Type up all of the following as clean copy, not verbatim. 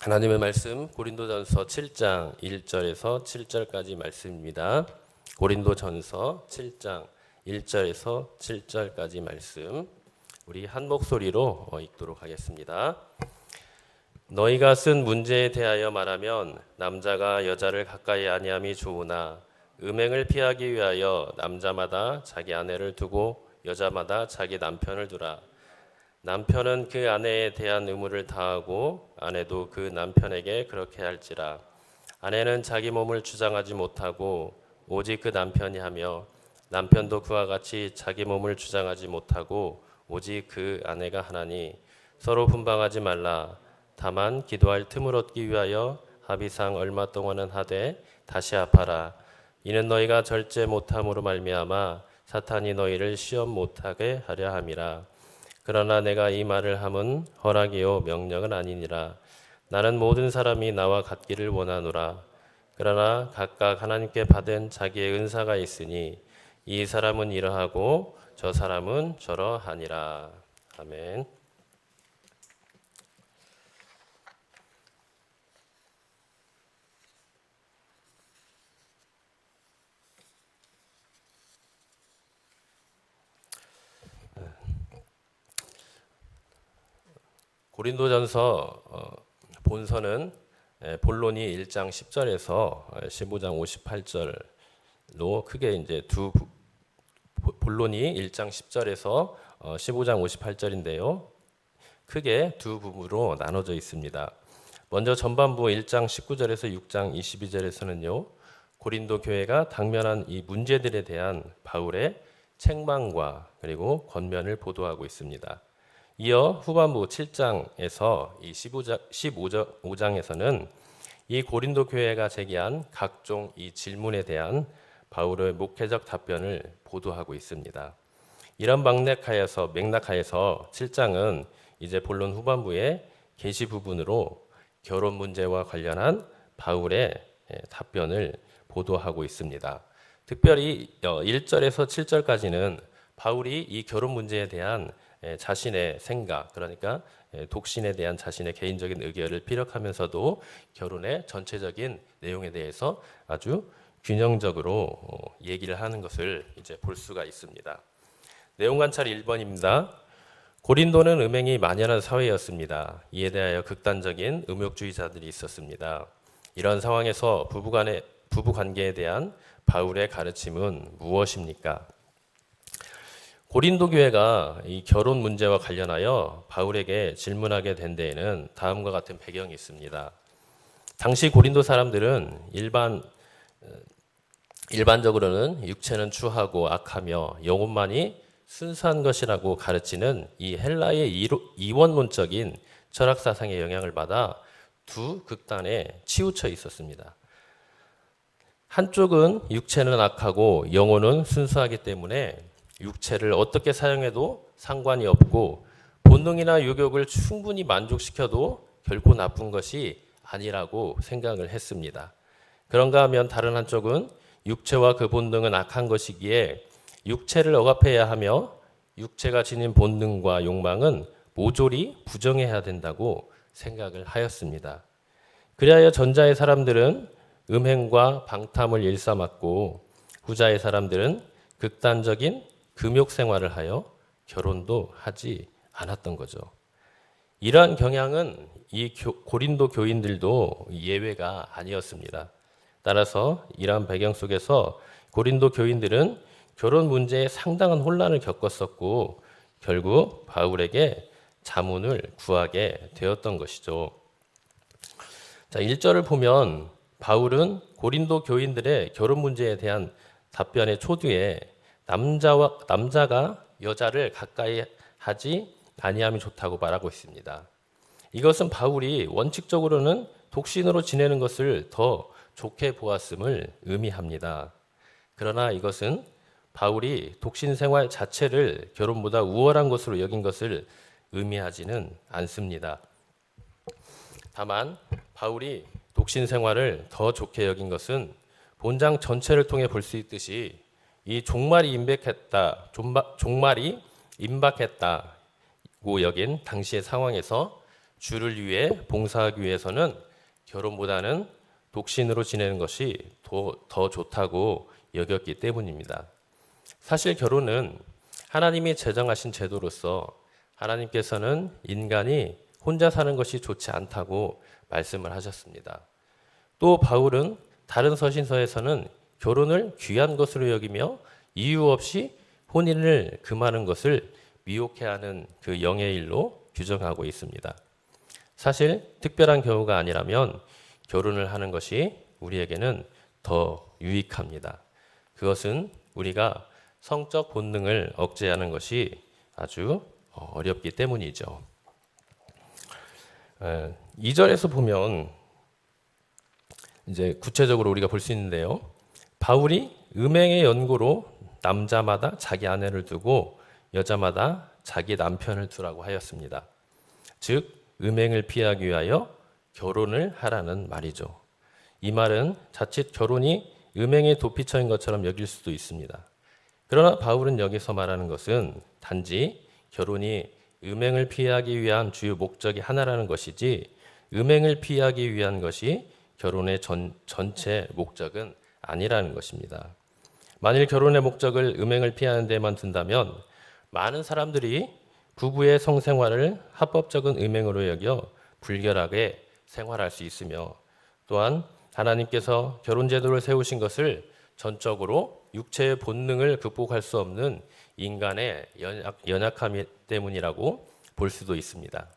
하나님의 말씀 고린도전서 7장 1절에서 7절까지 말씀입니다. 고린도전서 7장 1절에서 7절까지 말씀 우리 한 목소리로 읽도록 하겠습니다. 너희가 쓴 문제에 대하여 말하면 남자가 여자를 가까이 아니함이 좋으나 음행을 피하기 위하여 남자마다 자기 아내를 두고 여자마다 자기 남편을 두라. 남편은 그 아내에 대한 의무를 다하고 아내도 그 남편에게 그렇게 할지라. 아내는 자기 몸을 주장하지 못하고 오직 그 남편이 하며 남편도 그와 같이 자기 몸을 주장하지 못하고 오직 그 아내가 하나니 서로 분방하지 말라. 다만 기도할 틈을 얻기 위하여 합의상 얼마 동안은 하되 다시 합하라. 이는 너희가 절제 못함으로 말미암아 사탄이 너희를 시험 못하게 하려 함이라. 그러나 내가 이 말을 함은 허락이요 명령은 아니니라. 나는 모든 사람이 나와 같기를 원하노라. 그러나 각각 하나님께 받은 자기의 은사가 있으니 이 사람은 이러하고 저 사람은 저러하니라. 아멘. 고린도전서 본서는 본론이 1장 10절에서 15장 58절로 크게 이제 본론이 1장 10절에서 15장 58절인데요. 크게 두 부분으로 나눠져 있습니다. 먼저 전반부 1장 19절에서 6장 22절에서는요. 고린도 교회가 당면한 이 문제들에 대한 바울의 책망과 그리고 권면을 보도하고 있습니다. 이어 후반부 7장에서 이 15장에서는 이 고린도 교회가 제기한 각종 이 질문에 대한 바울의 목회적 답변을 보도하고 있습니다. 이런 맥락하에서 7장은 이제 본론 후반부의 계시 부분으로 결혼 문제와 관련한 바울의 답변을 보도하고 있습니다. 특별히 1절에서 7절까지는 바울이 이 결혼 문제에 대한 자신의 생각, 그러니까 독신에 대한 자신의 개인적인 의견을 피력하면서도 결혼의 전체적인 내용에 대해서 아주 균형적으로 얘기를 하는 것을 이제 볼 수가 있습니다. 내용 관찰 1번입니다. 고린도는 음행이 만연한 사회였습니다. 이에 대하여 극단적인 음욕주의자들이 있었습니다. 이런 상황에서 부부 관계에 대한 바울의 가르침은 무엇입니까? 고린도 교회가 이 결혼 문제와 관련하여 바울에게 질문하게 된 데에는 다음과 같은 배경이 있습니다. 당시 고린도 사람들은 일반적으로는 육체는 추하고 악하며 영혼만이 순수한 것이라고 가르치는 이 헬라의 이원론적인 철학 사상의 영향을 받아 두 극단에 치우쳐 있었습니다. 한쪽은 육체는 악하고 영혼은 순수하기 때문에 육체를 어떻게 사용해도 상관이 없고 본능이나 유욕을 충분히 만족시켜도 결코 나쁜 것이 아니라고 생각을 했습니다. 그런가 하면 다른 한쪽은 육체와 그 본능은 악한 것이기에 육체를 억압해야 하며 육체가 지닌 본능과 욕망은 모조리 부정해야 된다고 생각을 하였습니다. 그리하여 전자의 사람들은 음행과 방탐을 일삼았고 후자의 사람들은 극단적인 금욕 생활을 하여 결혼도 하지 않았던 거죠. 이러한 경향은 이 고린도 교인들도 예외가 아니었습니다. 따라서 이러한 배경 속에서 고린도 교인들은 결혼 문제에 상당한 혼란을 겪었었고 결국 바울에게 자문을 구하게 되었던 것이죠. 자, 1절을 보면 바울은 고린도 교인들의 결혼 문제에 대한 답변의 초두에 남자가 여자를 가까이 하지 아니함이 좋다고 말하고 있습니다. 이것은 바울이 원칙적으로는 독신으로 지내는 것을 더 좋게 보았음을 의미합니다. 그러나 이것은 바울이 독신 생활 자체를 결혼보다 우월한 것으로 여긴 것을 의미하지는 않습니다. 다만 바울이 독신 생활을 더 좋게 여긴 것은 본장 전체를 통해 볼 수 있듯이 이 종말이 임박했다고 여긴 당시의 상황에서 주를 위해 봉사하기 위해서는 결혼보다는 독신으로 지내는 것이 더 좋다고 여겼기 때문입니다. 사실 결혼은 하나님이 제정하신 제도로서 하나님께서는 인간이 혼자 사는 것이 좋지 않다고 말씀을 하셨습니다. 또 바울은 다른 서신서에서는 결혼을 귀한 것으로 여기며 이유 없이 혼인을 금하는 것을 미혹해하는 그 영의 일로 규정하고 있습니다. 사실 특별한 경우가 아니라면 결혼을 하는 것이 우리에게는 더 유익합니다. 그것은 우리가 성적 본능을 억제하는 것이 아주 어렵기 때문이죠. 2절에서 보면 이제 구체적으로 우리가 볼 수 있는데요. 바울이 음행의 연고로 남자마다 자기 아내를 두고 여자마다 자기 남편을 두라고 하였습니다. 즉 음행을 피하기 위하여 결혼을 하라는 말이죠. 이 말은 자칫 결혼이 음행의 도피처인 것처럼 여길 수도 있습니다. 그러나 바울은 여기서 말하는 것은 단지 결혼이 음행을 피하기 위한 주요 목적이 하나라는 것이지 음행을 피하기 위한 것이 결혼의 전체 목적은 아니라는 것입니다. 만일 결혼의 목적을 음행을 피하는 데만 둔다면 많은 사람들이 부부의 성생활을 합법적인 음행으로 여겨 불결하게 생활할 수 있으며 또한 하나님께서 결혼 제도를 세우신 것을 전적으로 육체의 본능을 극복할 수 없는 인간의 연약함 때문이라고 볼 수도 있습니다.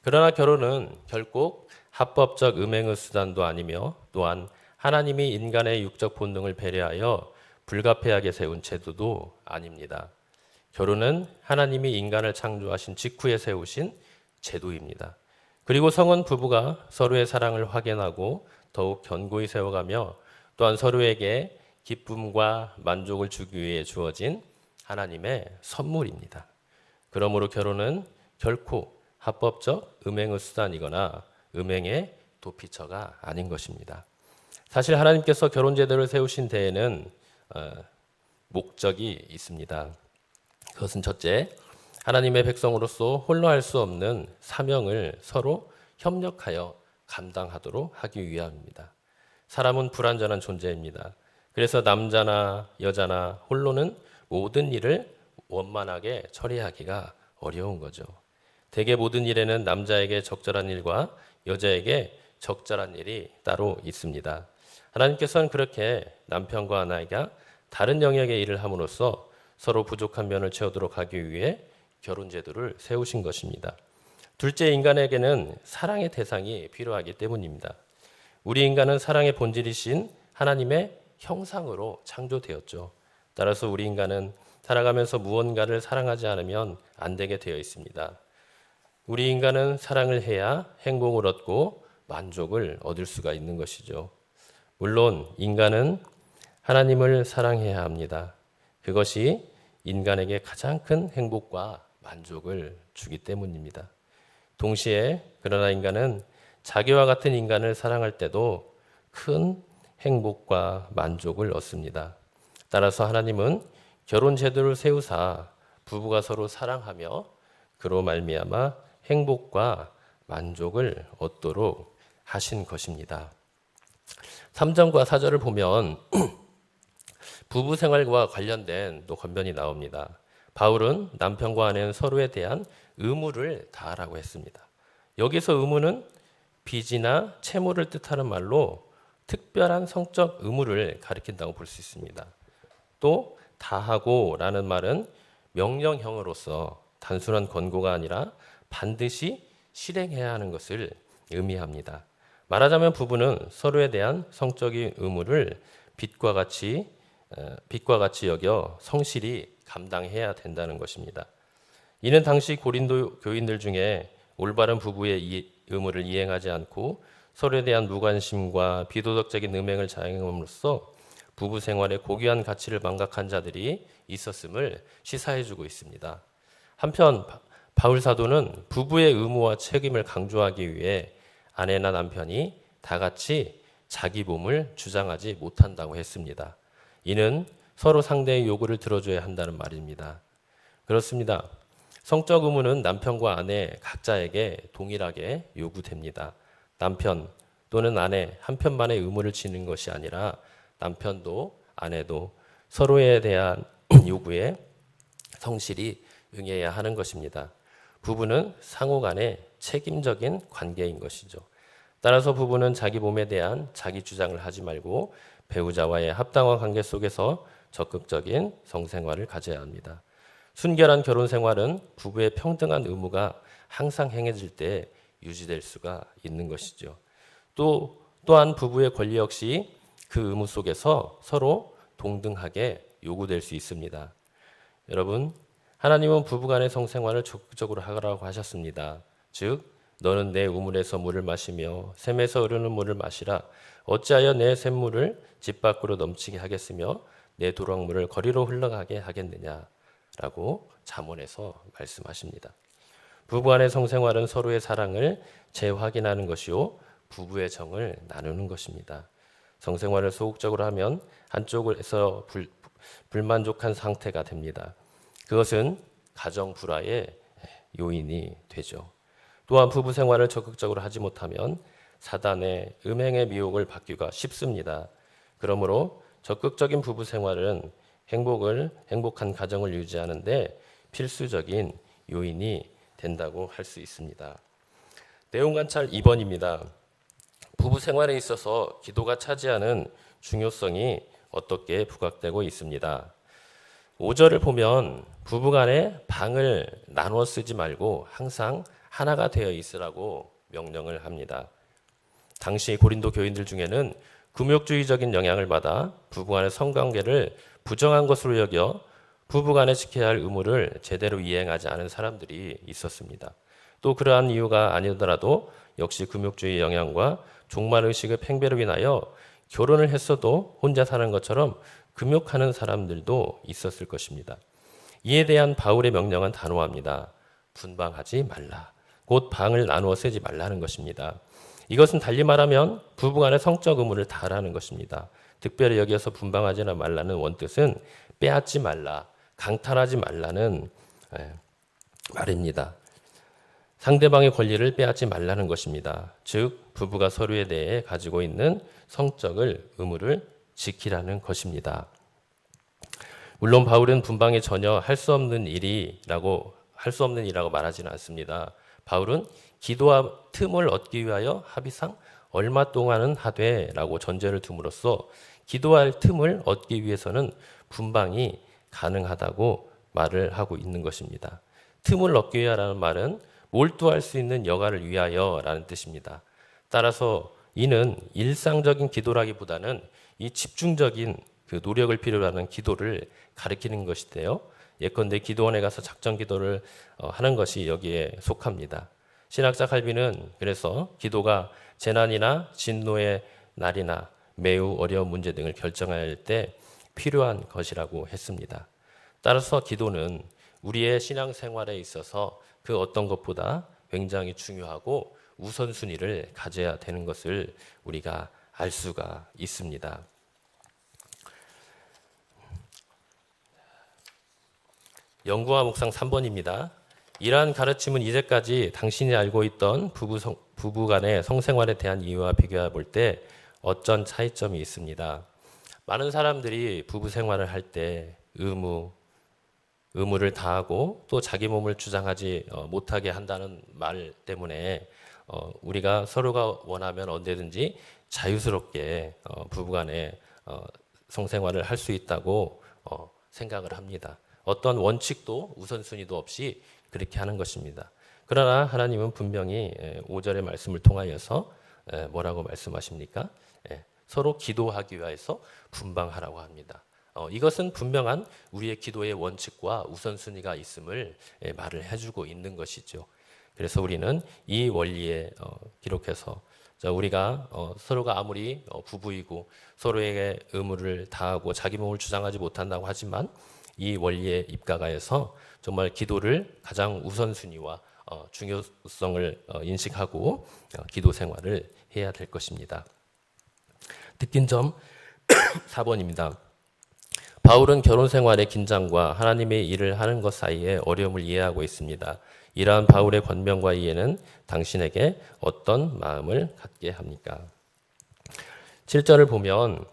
그러나 결혼은 결국 합법적 음행의 수단도 아니며 또한 하나님이 인간의 육적 본능을 배려하여 불가피하게 세운 제도도 아닙니다. 결혼은 하나님이 인간을 창조하신 직후에 세우신 제도입니다. 그리고 성은 부부가 서로의 사랑을 확인하고 더욱 견고히 세워가며 또한 서로에게 기쁨과 만족을 주기 위해 주어진 하나님의 선물입니다. 그러므로 결혼은 결코 합법적 음행의 수단이거나 음행의 도피처가 아닌 것입니다. 사실 하나님께서 결혼 제도를 세우신 데에는 목적이 있습니다. 그것은 첫째, 하나님의 백성으로서 홀로 할 수 없는 사명을 서로 협력하여 감당하도록 하기 위함입니다. 사람은 불완전한 존재입니다. 그래서 남자나 여자나 홀로는 모든 일을 원만하게 처리하기가 어려운 거죠. 대개 모든 일에는 남자에게 적절한 일과 여자에게 적절한 일이 따로 있습니다. 하나님께서는 그렇게 남편과 아내가 다른 영역의 일을 함으로써 서로 부족한 면을 채우도록 하기 위해 결혼 제도를 세우신 것입니다. 둘째, 인간에게는 사랑의 대상이 필요하기 때문입니다. 우리 인간은 사랑의 본질이신 하나님의 형상으로 창조되었죠. 따라서 우리 인간은 살아가면서 무언가를 사랑하지 않으면 안 되게 되어 있습니다. 우리 인간은 사랑을 해야 행복을 얻고 만족을 얻을 수가 있는 것이죠. 물론 인간은 하나님을 사랑해야 합니다. 그것이 인간에게 가장 큰 행복과 만족을 주기 때문입니다. 동시에 그러나 인간은 자기와 같은 인간을 사랑할 때도 큰 행복과 만족을 얻습니다. 따라서 하나님은 결혼 제도를 세우사 부부가 서로 사랑하며 그로 말미암아 행복과 만족을 얻도록 하신 것입니다. 3절과 4절을 보면 부부 생활과 관련된 또 권면이 나옵니다. 바울은 남편과 아내는 서로에 대한 의무를 다하라고 했습니다. 여기서 의무는 빚이나 채무를 뜻하는 말로 특별한 성적 의무를 가리킨다고 볼 수 있습니다. 또 다하고라는 말은 명령형으로서 단순한 권고가 아니라 반드시 실행해야 하는 것을 의미합니다. 말하자면 부부는 서로에 대한 성적인 의무를 빚과 같이 여겨 성실히 감당해야 된다는 것입니다. 이는 당시 고린도 교인들 중에 올바른 부부의 의무를 이행하지 않고 서로에 대한 무관심과 비도덕적인 음행을 자행함으로써 부부 생활의 고귀한 가치를 망각한 자들이 있었음을 시사해주고 있습니다. 한편 바울 사도는 부부의 의무와 책임을 강조하기 위해 아내나 남편이 다 같이 자기 몸을 주장하지 못한다고 했습니다. 이는 서로 상대의 요구를 들어줘야 한다는 말입니다. 그렇습니다. 성적 의무는 남편과 아내 각자에게 동일하게 요구됩니다. 남편 또는 아내 한 편만의 의무를 지는 것이 아니라 남편도 아내도 서로에 대한 요구에 성실히 응해야 하는 것입니다. 부부는 상호 간의 책임적인 관계인 것이죠. 따라서 부부는 자기 몸에 대한 자기 주장을 하지 말고 배우자와의 합당한 관계 속에서 적극적인 성생활을 가져야 합니다. 순결한 결혼 생활은 부부의 평등한 의무가 항상 행해질 때 유지될 수가 있는 것이죠. 또한 부부의 권리 역시 그 의무 속에서 서로 동등하게 요구될 수 있습니다. 여러분, 하나님은 부부간의 성생활을 적극적으로 하라고 하셨습니다. 즉, 너는 내 우물에서 물을 마시며 샘에서 흐르는 물을 마시라. 어찌하여 내 샘물을 집 밖으로 넘치게 하겠으며 내 도랑물을 거리로 흘러가게 하겠느냐 라고 잠언에서 말씀하십니다. 부부간의 성생활은 서로의 사랑을 재확인하는 것이요 부부의 정을 나누는 것입니다. 성생활을 소극적으로 하면 한쪽에서 불만족한 상태가 됩니다. 그것은 가정 불화의 요인이 되죠. 또한 부부 생활을 적극적으로 하지 못하면 사단의 음행의 미혹을 받기가 쉽습니다. 그러므로 적극적인 부부 생활은 행복한 가정을 유지하는데 필수적인 요인이 된다고 할 수 있습니다. 내용 관찰 2번입니다. 부부 생활에 있어서 기도가 차지하는 중요성이 어떻게 부각되고 있습니다. 5절을 보면 부부간에 방을 나누어 쓰지 말고 항상 하나가 되어 있으라고 명령을 합니다. 당시 고린도 교인들 중에는 금욕주의적인 영향을 받아 부부간의 성관계를 부정한 것으로 여겨 부부간에 지켜야 할 의무를 제대로 이행하지 않은 사람들이 있었습니다. 또 그러한 이유가 아니더라도 역시 금욕주의 영향과 종말의식의 팽배로 인하여 결혼을 했어도 혼자 사는 것처럼 금욕하는 사람들도 있었을 것입니다. 이에 대한 바울의 명령은 단호합니다. 분방하지 말라. 곧 방을 나누어 쓰지 말라는 것입니다. 이것은 달리 말하면 부부간의 성적 의무를 다하라는 것입니다. 특별히 여기에서 분방하지 말라는 원뜻은 빼앗지 말라, 강탈하지 말라는 말입니다. 상대방의 권리를 빼앗지 말라는 것입니다. 즉 부부가 서로에 대해 가지고 있는 성적을 의무를 지키라는 것입니다. 물론 바울은 분방이 전혀 할 수 없는 일이라고 말하지는 않습니다. 바울은 기도와 틈을 얻기 위하여 합의상 얼마 동안은 하되라고 전제를 둠으로써 기도할 틈을 얻기 위해서는 분방이 가능하다고 말을 하고 있는 것입니다. 틈을 얻기 위하라는 말은 몰두할 수 있는 여가를 위하여라는 뜻입니다. 따라서 이는 일상적인 기도라기보다는 이 집중적인 그 노력을 필요로 하는 기도를 가리키는 것인데요. 예컨대 기도원에 가서 작정 기도를 하는 것이 여기에 속합니다. 신학자 칼빈은 그래서 기도가 재난이나 진노의 날이나 매우 어려운 문제 등을 결정할 때 필요한 것이라고 했습니다. 따라서 기도는 우리의 신앙생활에 있어서 그 어떤 것보다 굉장히 중요하고 우선순위를 가져야 되는 것을 우리가 알 수가 있습니다. 연구와 묵상 3번입니다. 이러한 가르침은 이제까지 당신이 알고 있던 부부 간의 성생활에 대한 이유와 비교해 볼 때 어떤 차이점이 있습니다. 많은 사람들이 부부 생활을 할 때 의무를 다하고 또 자기 몸을 주장하지 못하게 한다는 말 때문에 우리가 서로가 원하면 언제든지 자유스럽게 부부간에 성생활을 할 수 있다고 생각을 합니다. 어떤 원칙도 우선순위도 없이 그렇게 하는 것입니다. 그러나 하나님은 분명히 5절의 말씀을 통하여서 뭐라고 말씀하십니까? 서로 기도하기 위해서 분방하라고 합니다. 이것은 분명한 우리의 기도의 원칙과 우선순위가 있음을 말을 해주고 있는 것이죠. 그래서 우리는 이 원리에 기록해서 우리가 서로가 아무리 부부이고 서로에게 의무를 다하고 자기 몸을 주장하지 못한다고 하지만 이 원리에 입각하여서 정말 기도를 가장 우선순위와 중요성을 인식하고 기도 생활을 해야 될 것입니다. 느낀 점 4번입니다. 바울은 결혼 생활의 긴장과 하나님의 일을 하는 것 사이에 어려움을 이해하고 있습니다. 이러한 바울의 권면과 이해는 당신에게 어떤 마음을 갖게 합니까? 7절을 보면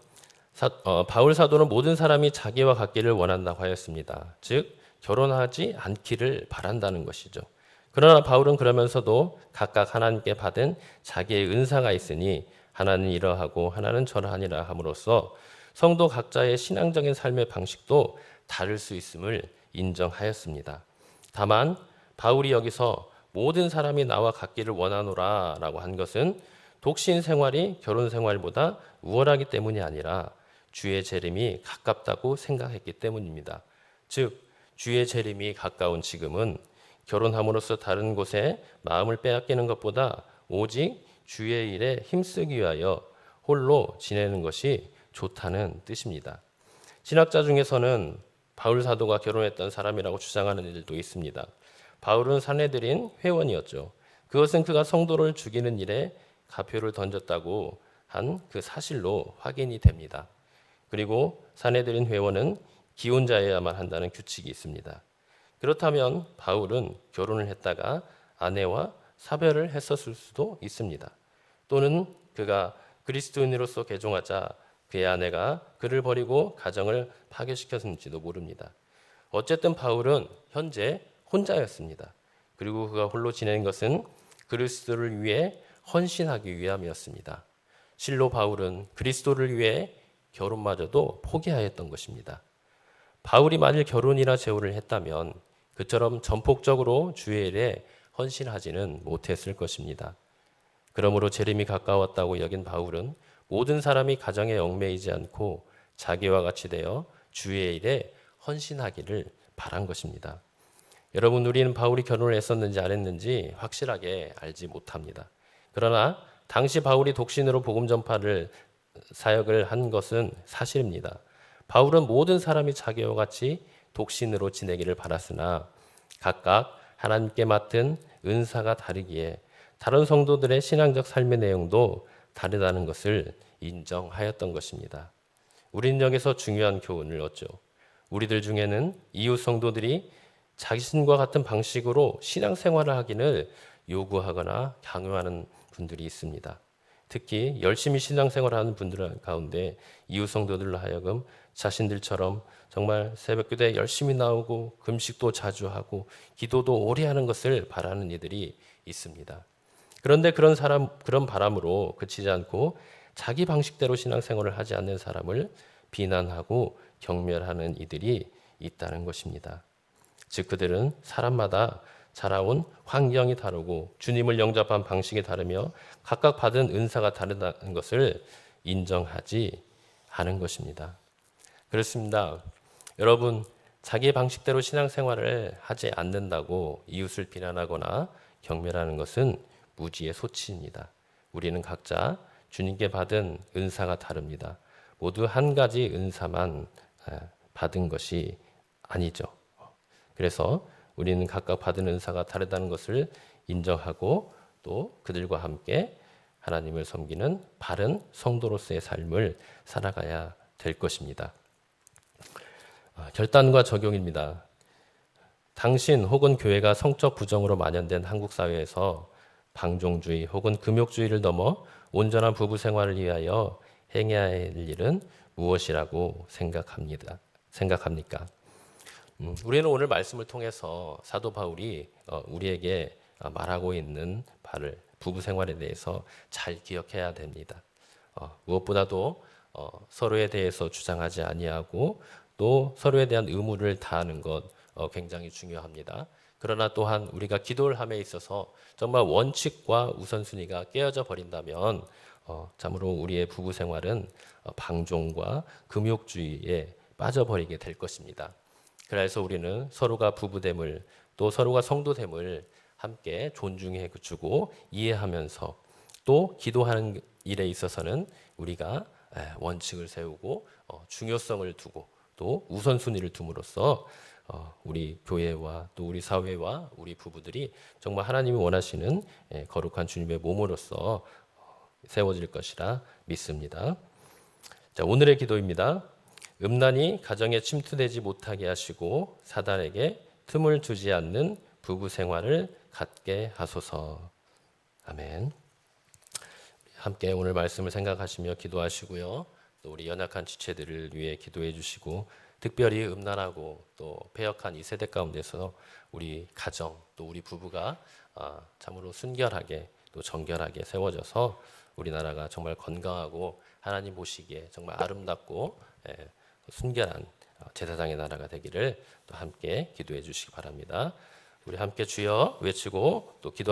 바울 사도는 모든 사람이 자기와 같기를 원한다고 하였습니다. 즉 결혼하지 않기를 바란다는 것이죠. 그러나 바울은 그러면서도 각각 하나님께 받은 자기의 은사가 있으니 하나는 이러하고 하나는 저러하니라 함으로써 성도 각자의 신앙적인 삶의 방식도 다를 수 있음을 인정하였습니다. 다만 바울이 여기서 모든 사람이 나와 같기를 원하노라 라고 한 것은 독신 생활이 결혼 생활보다 우월하기 때문이 아니라 주의 재림이 가깝다고 생각했기 때문입니다. 즉 주의 재림이 가까운 지금은 결혼함으로써 다른 곳에 마음을 빼앗기는 것보다 오직 주의 일에 힘쓰기 위하여 홀로 지내는 것이 좋다는 뜻입니다. 신학자 중에서는 바울 사도가 결혼했던 사람이라고 주장하는 이들도 있습니다. 바울은 산헤드린 회원이었죠. 그것은 그가 성도를 죽이는 일에 가표를 던졌다고 한 그 사실로 확인이 됩니다. 그리고 산헤드린 회원은 기혼자여야만 한다는 규칙이 있습니다. 그렇다면 바울은 결혼을 했다가 아내와 사별을 했었을 수도 있습니다. 또는 그가 그리스도인으로서 개종하자 그의 아내가 그를 버리고 가정을 파괴시켰는지도 모릅니다. 어쨌든 바울은 현재 혼자였습니다. 그리고 그가 홀로 지낸 것은 그리스도를 위해 헌신하기 위함이었습니다. 실로 바울은 그리스도를 위해 결혼마저도 포기하였던 것입니다. 바울이 만일 결혼이나 재혼을 했다면 그처럼 전폭적으로 주의 일에 헌신하지는 못했을 것입니다. 그러므로 재림이 가까웠다고 여긴 바울은 모든 사람이 가정에 얽매이지 않고 자기와 같이 되어 주의 일에 헌신하기를 바란 것입니다. 여러분, 우리는 바울이 결혼을 했었는지 안 했는지 확실하게 알지 못합니다. 그러나 당시 바울이 독신으로 복음 전파를 사역을 한 것은 사실입니다. 바울은 모든 사람이 자기와 같이 독신으로 지내기를 바랐으나 각각 하나님께 맡은 은사가 다르기에 다른 성도들의 신앙적 삶의 내용도 다르다는 것을 인정하였던 것입니다. 우리는 여기서 중요한 교훈을 얻죠. 우리들 중에는 이웃 성도들이 자신과 같은 방식으로 신앙생활을 하기를 요구하거나 강요하는 분들이 있습니다. 특히 열심히 신앙생활하는 분들 가운데 이웃 성도들로 하여금 자신들처럼 정말 새벽기도에 열심히 나오고 금식도 자주 하고 기도도 오래 하는 것을 바라는 이들이 있습니다. 그런데 그런 바람으로 그치지 않고 자기 방식대로 신앙생활을 하지 않는 사람을 비난하고 경멸하는 이들이 있다는 것입니다. 즉 그들은 사람마다 자라온 환경이 다르고 주님을 영접한 방식이 다르며 각각 받은 은사가 다르다는 것을 인정하지 않은 것입니다. 그렇습니다. 여러분, 자기 방식대로 신앙생활을 하지 않는다고 이웃을 비난하거나 경멸하는 것은 무지의 소치입니다. 우리는 각자 주님께 받은 은사가 다릅니다. 모두 한 가지 은사만 받은 것이 아니죠. 그래서 우리는 각각 받은 은사가 다르다는 것을 인정하고 또 그들과 함께 하나님을 섬기는 바른 성도로서의 삶을 살아가야 될 것입니다. 결단과 적용입니다. 당신 혹은 교회가 성적 부정으로 만연된 한국 사회에서 방종주의 혹은 금욕주의를 넘어 온전한 부부 생활을 위하여 행해야 할 일은 무엇이라고 생각합니까? 우리는 오늘 말씀을 통해서 사도 바울이 우리에게 말하고 있는 바를 부부 생활에 대해서 잘 기억해야 됩니다. 무엇보다도 서로에 대해서 주장하지 아니하고 또 서로에 대한 의무를 다하는 것 굉장히 중요합니다. 그러나 또한 우리가 기도를 함에 있어서 정말 원칙과 우선순위가 깨어져 버린다면 참으로 우리의 부부 생활은 방종과 금욕주의에 빠져버리게 될 것입니다. 그래서 우리는 서로가 부부됨을 또 서로가 성도됨을 함께 존중해 주고 이해하면서 또 기도하는 일에 있어서는 우리가 원칙을 세우고 중요성을 두고 또 우선순위를 둠으로써 우리 교회와 또 우리 사회와 우리 부부들이 정말 하나님이 원하시는 거룩한 주님의 몸으로서 세워질 것이라 믿습니다. 자, 오늘의 기도입니다. 음란이 가정에 침투되지 못하게 하시고 사단에게 틈을 주지 않는 부부 생활을 갖게 하소서. 아멘. 함께 오늘 말씀을 생각하시며 기도하시고요. 또 우리 연약한 지체들을 위해 기도해 주시고, 특별히 음란하고 또 패역한 이 세대 가운데서 우리 가정 또 우리 부부가 참으로 순결하게 또 정결하게 세워져서 우리나라가 정말 건강하고 하나님 보시기에 정말 아름답고 순결한 제사장의 나라가 되기를 또 함께 기도해 주시기 바랍니다. 우리 함께 주여 외치고 또 기도